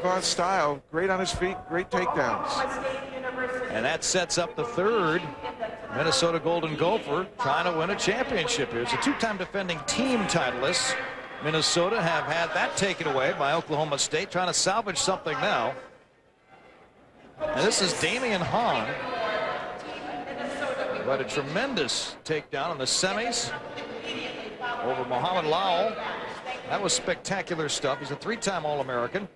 Harbaugh's style. Great on his feet, great takedowns. And that sets up the third Minnesota Golden Gopher trying to win a championship here. It's a two-time defending team titleist. Minnesota have had that taken away by Oklahoma State, trying to salvage something now. And this is Damion Hahn, who had a tremendous takedown in the semis over Muhammad Lowell. That was spectacular stuff. He's a three-time All-American.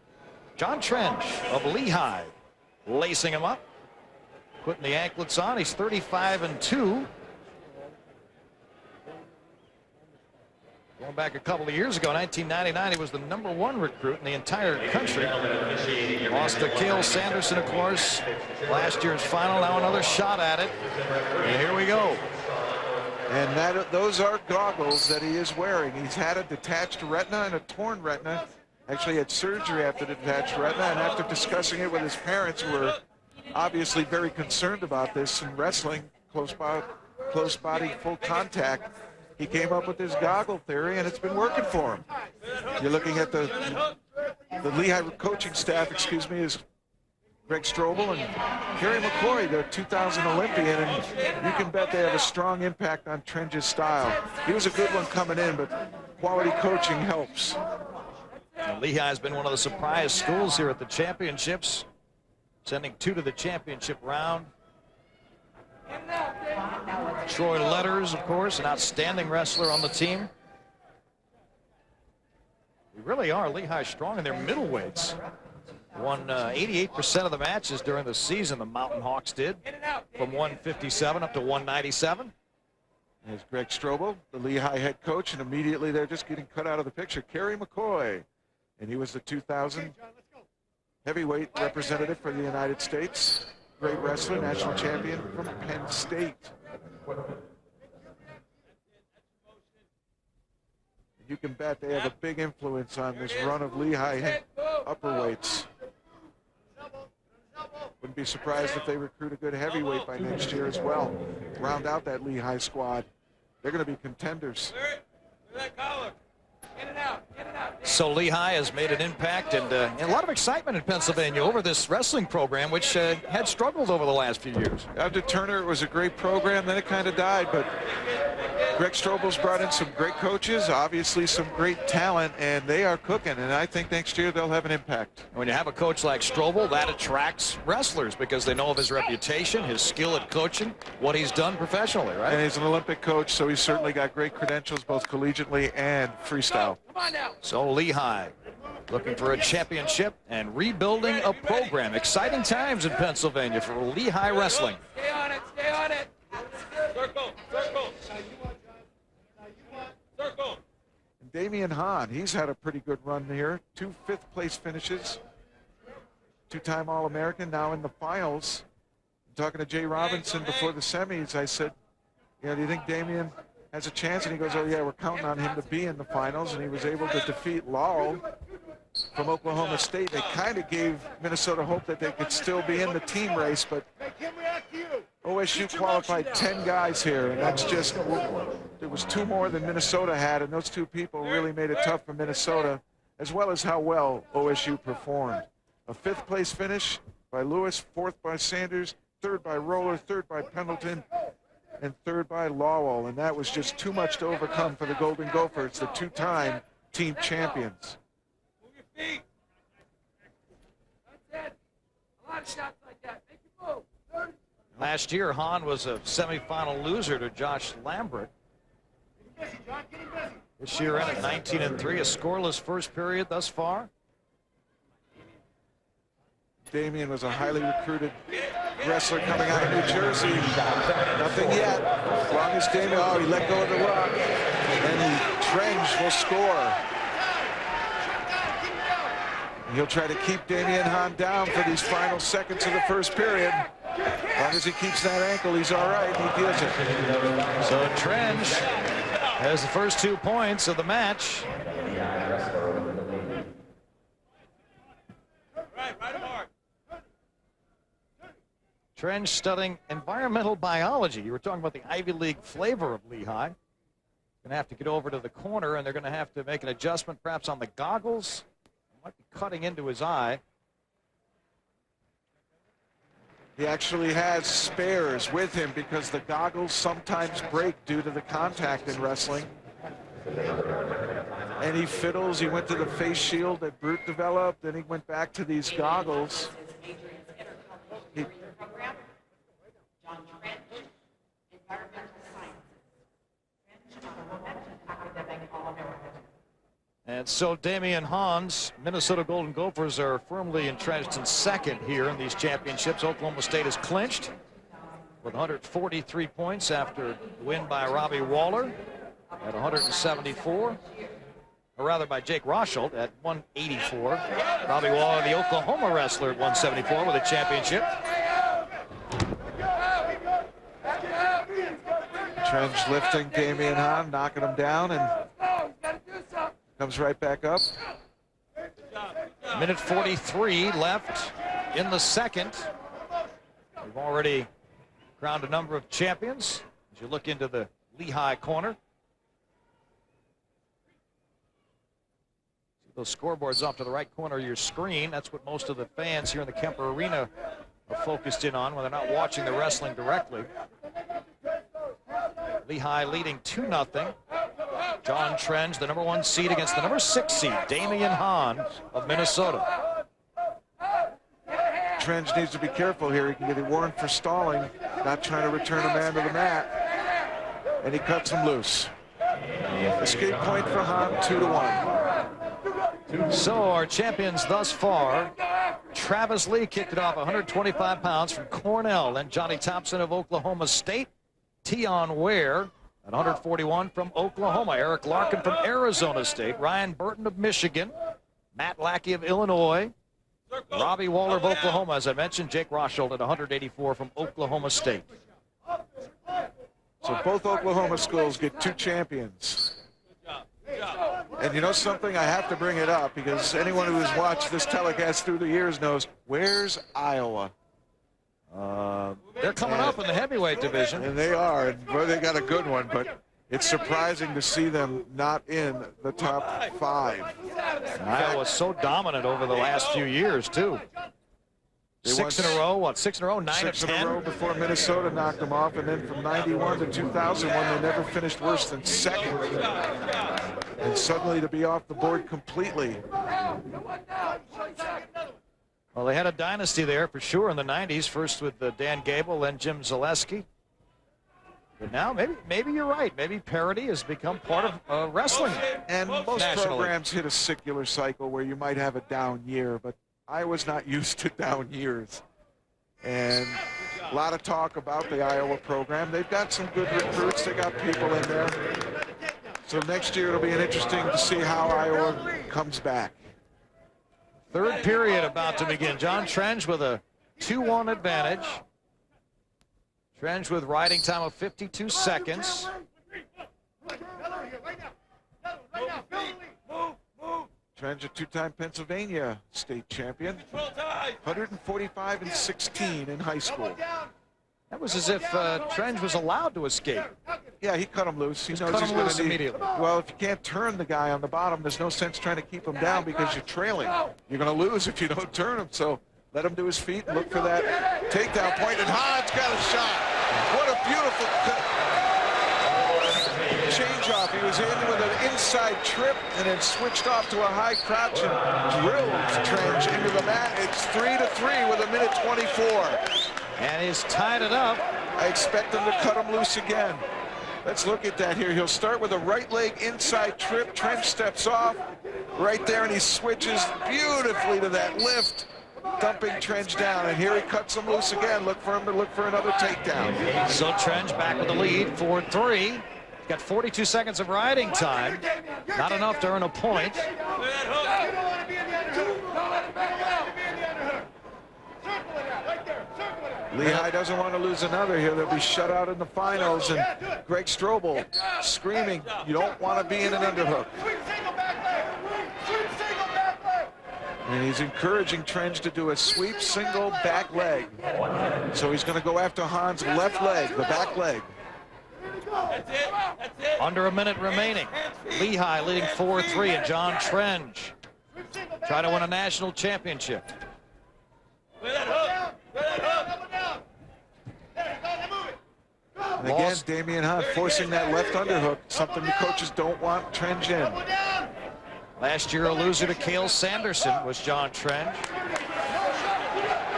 John Trenge of Lehigh lacing him up, putting the anklets on. He's 35-2. Going back a couple of years ago, 1999, he was the #1 recruit in the entire country. Lost to Cale Sanderson, of course, last year's final. Now another shot at it. And here we go. And those are goggles that he is wearing. He's had a detached retina and a torn retina. Actually had surgery after the detached retina, and after discussing it with his parents, who were obviously very concerned about this in wrestling, close body, full contact, he came up with this goggle theory, and it's been working for him. You're looking at the Lehigh coaching staff, is Greg Strobel and Kerry McCoy, the 2000 Olympian, and you can bet they have a strong impact on Trenge's style. He was a good one coming in, but quality coaching helps. And Lehigh has been one of the surprise schools here at the championships, sending 2 to the championship round. Troy Letters, of course, an outstanding wrestler on the team. We really are Lehigh strong in their middleweights. Won 88% of the matches during the season, the Mountain Hawks did, from 157 up to 197. There's Greg Strobel, the Lehigh head coach, and immediately they're just getting cut out of the picture. Kerry McCoy, and he was the 2000 heavyweight representative for the United States. Great wrestler, national champion from Penn State. You can bet they have a big influence on this run of Lehigh upperweights. Wouldn't be surprised if they recruit a good heavyweight by next year as well. Round out that Lehigh squad. They're going to be contenders. So Lehigh has made an impact and a lot of excitement in Pennsylvania over this wrestling program, which had struggled over the last few years. After Turner, it was a great program, then it kind of died, but Greg Strobel's brought in some great coaches, obviously some great talent, and they are cooking, and I think next year they'll have an impact. When you have a coach like Strobel, that attracts wrestlers because they know of his reputation, his skill at coaching, what he's done professionally, right? And he's an Olympic coach, so he's certainly got great credentials both collegiately and freestyle. So Lehigh looking for a championship and rebuilding a program. Exciting times in Pennsylvania for Lehigh wrestling. Stay on it, stay on it. Circle, circle. Circle. And Damion Hahn, he's had a pretty good run here. 2 fifth-place finishes. 2-time All-American, now in the finals. I'm talking to Jay Robinson before the semis, I said, do you think Damion has a chance? And he goes, oh yeah, we're counting on him to be in the finals. And he was able to defeat Lowell from Oklahoma State. They kind of gave Minnesota hope that they could still be in the team race, but OSU qualified 10 guys here, and that's just, there was 2 more than Minnesota had, and those 2 people really made it tough for Minnesota, as well as how well OSU performed. A 5th-place finish by Lewis, 4th by Sanders, 3rd by Roller, 3rd by Pendleton, and 3rd by Lowell, and that was just too much to overcome for the Golden Gophers, the 2-time team champions. Move your feet. That's it. A lot of shots like that. Make you move. Last year, Hahn was a semifinal loser to Josh Lambert. This year in at 19-3, a scoreless first period thus far. Damion was a highly recruited wrestler coming out of New Jersey. Nothing yet. As long as Damion, he let go of the rock. And then Trenge will score. He'll try to keep Damion Hahn down for these final seconds of the first period. As long as he keeps that ankle, he's all right. He deals it. So Trenge has the first 2 points of the match. Trenge studying environmental biology. You were talking about the Ivy League flavor of Lehigh. Going to have to get over to the corner, and they're going to have to make an adjustment perhaps on the goggles. Might be cutting into his eye. He actually has spares with him because the goggles sometimes break due to the contact in wrestling. And he fiddles. He went to the face shield that Brute developed, then he went back to these goggles. And so Damion Hahn's Minnesota Golden Gophers are firmly entrenched in second here in these championships. Oklahoma State is clinched with 143 points after the win by Robbie Waller at 174. Or rather by Jake Rosholt at 184. Robbie Waller, the Oklahoma wrestler, at 174 with a championship. Trenge lifting Damion Hahn, knocking him down, and comes right back up. Minute 43 left in the second. We've already crowned a number of champions as you look into the Lehigh corner. See those scoreboards off to the right corner of your screen. That's what most of the fans here in the Kemper Arena are focused in on when they're not watching the wrestling directly. Lehigh leading 2-0. John Trenge, the #1 seed against the #6 seed, Damion Hahn of Minnesota. Trenge needs to be careful here. He can get a warrant for stalling, not trying to return a man to the mat. And he cuts him loose. Escape point for Hahn, 2-1. So our champions thus far, Travis Lee kicked it off 125 pounds from Cornell, and Johnny Thompson of Oklahoma State. Tion Ware at 141 from Oklahoma. Eric Larkin from Arizona State. Ryan Burton of Michigan. Matt Lackey of Illinois. Robbie Waller of Oklahoma, as I mentioned. Jake Rosholt at 184 from Oklahoma State. So both Oklahoma schools get 2 champions. And you know something? I have to bring it up because anyone who has watched this telecast through the years knows, where's Iowa? They're coming up in the heavyweight division. And they are, and boy, they got a good one, but it's surprising to see them not in the top 5. Iowa's so dominant over the last few years, too. They 6 in a row, what, 6 in a row, 9 of 10? 6 in a row before Minnesota knocked them off, and then from 91 to 2001, they never finished worse than second. And suddenly to be off the board completely. Well, they had a dynasty there for sure in the 90s, first with Dan Gable, then Jim Zaleski. But now maybe you're right. Maybe parity has become part of wrestling. And most nationally. programs hit a secular cycle where you might have a down year, but Iowa's not used to down years. And a lot of talk about the Iowa program. They've got some good recruits. They got people in there. So next year it'll be interesting to see how Iowa comes back. Third period about to begin. John Trenge with a 2-1 advantage. Trenge with riding time of 52 seconds. Trenge, a 2-time Pennsylvania state champion. 145 and 16 in high school. That was as if Trenge was allowed to escape. Yeah, he cut him loose. He knows cut he's him going loose to need. immediately. Well, if you can't turn the guy on the bottom, there's no sense trying to keep him down because you're trailing. You're going to lose if you don't turn him. So let him to his feet and look for that takedown point. And Hahn's got a shot. What a beautiful change off. He was in with an inside trip and then switched off to a high crouch and drilled Trenge into the mat. It's 3-3 with 1:24. And he's tied it up. I expect him to cut him loose again. Let's look at that here. He'll start with a right leg inside trip. Trenge steps off right there, and he switches beautifully to that lift, dumping Trenge down. And here he cuts him loose again. Look for him to look for another takedown. So Trenge back with the lead, 4-3. He's got 42 seconds of riding time. Not enough to earn a point. Lehigh doesn't want to lose another here. They'll be shut out in the finals. And Greg Strobel screaming, you don't want to be in an underhook. And he's encouraging Trenge to do a sweep single back leg. So he's going to go after Hahn's left leg, the back leg. Under a minute remaining. Lehigh leading 4-3, and John Trenge trying to win a national championship. And again, Damion Hahn forcing that left underhook, something the coaches don't want Trenge in. Last year, a loser to Cale Sanderson was John Trenge.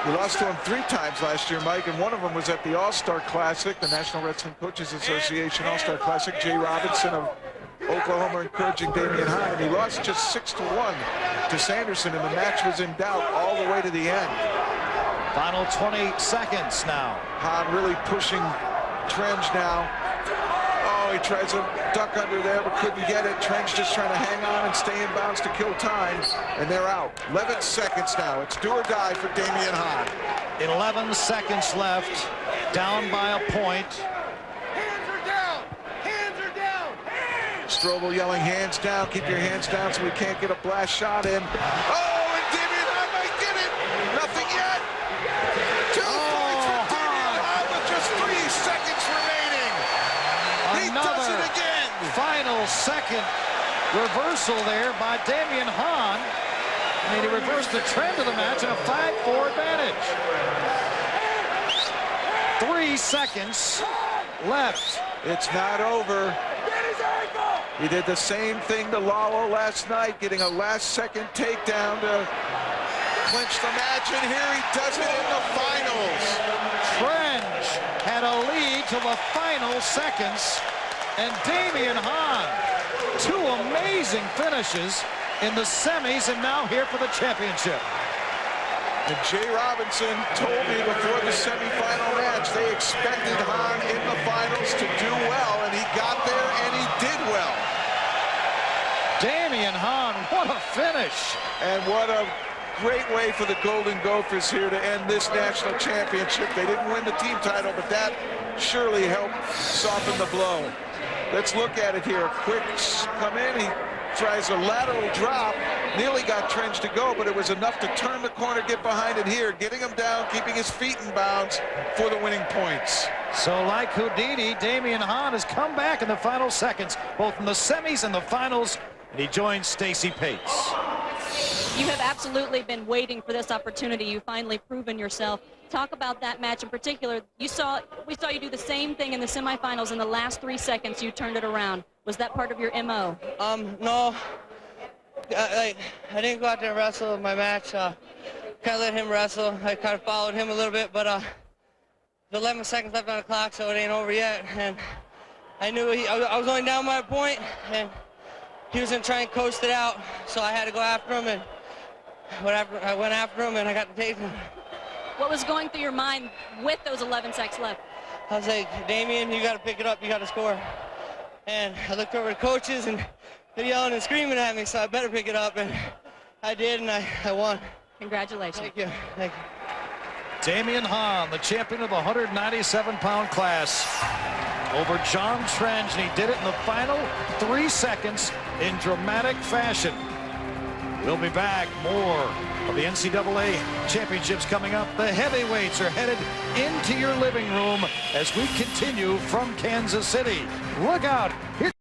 We lost to him 3 times last year, Mike, and one of them was at the All-Star Classic, the National Wrestling Coaches Association All-Star Classic. Jay Robinson of Oklahoma encouraging Damion Hahn, and he lost just 6-1 to Sanderson, and the match was in doubt all the way to the end. Final 20 seconds now. Hahn really pushing Trenge now. Oh, he tries to duck under there, but couldn't get it. Trenge just trying to hang on and stay in bounds to kill time, and they're out. 11 seconds now. It's do or die for Damion Hahn. 11 seconds left, down by a point. Hands are down! Hands are down! Hands! Strobel yelling, hands down, keep your hands down so we can't get a blast shot in. Oh, and Damion Hahn might get it. Nothing yet. 2 points for Damion Hahn with just 3 seconds remaining. He does it again. Final second reversal there by Damion Hahn. I mean, he reversed the trend of the match in a 5-4 advantage. 3 seconds left. It's not over. He did the same thing to Lalo last night, getting a last-second takedown to clinch the match, and here he does it in the finals. Trenge had a lead till the final seconds, and Damion Hahn, 2 amazing finishes in the semis, and now here for the championship. And Jay Robinson told me before the semifinal match they expected Hahn in the finals to do well, and he got there and he did well. Damion Hahn, what a finish. And what a great way for the Golden Gophers here to end this national championship. They didn't win the team title, but that surely helped soften the blow. Let's look at it here. Quick come in, he tries a lateral drop, nearly got Trenge to go, but it was enough to turn the corner, get behind it here, getting him down, keeping his feet in bounds for the winning points. So like Houdini, Damion Hahn has come back in the final seconds, both in the semis and the finals, and he joins Stacy Pates. You have absolutely been waiting for this opportunity. You've finally proven yourself. Talk about that match in particular. We saw you do the same thing in the semifinals. In the last 3 seconds, you turned it around. Was that part of your MO? No. I didn't go out there and wrestle my match. Kind of let him wrestle. I kind of followed him a little bit, but there's 11 seconds left on the clock, so it ain't over yet. And I knew I was only down by a point, and he was going to try and coast it out, so I had to go after him, and I went after him, and I got the takedown. What was going through your mind with those 11 seconds left? I was like, Damion, you got to pick it up. You got to score. And I looked over at the coaches, and they're yelling and screaming at me, so I better pick it up, and I did, and I won. Congratulations. Thank you. Thank you. Damion Hahn, the champion of the 197-pound class, over John Trenge, and he did it in the final 3 seconds in dramatic fashion. We'll be back. More of the NCAA championships coming up. The heavyweights are headed into your living room as we continue from Kansas City. Look out. Here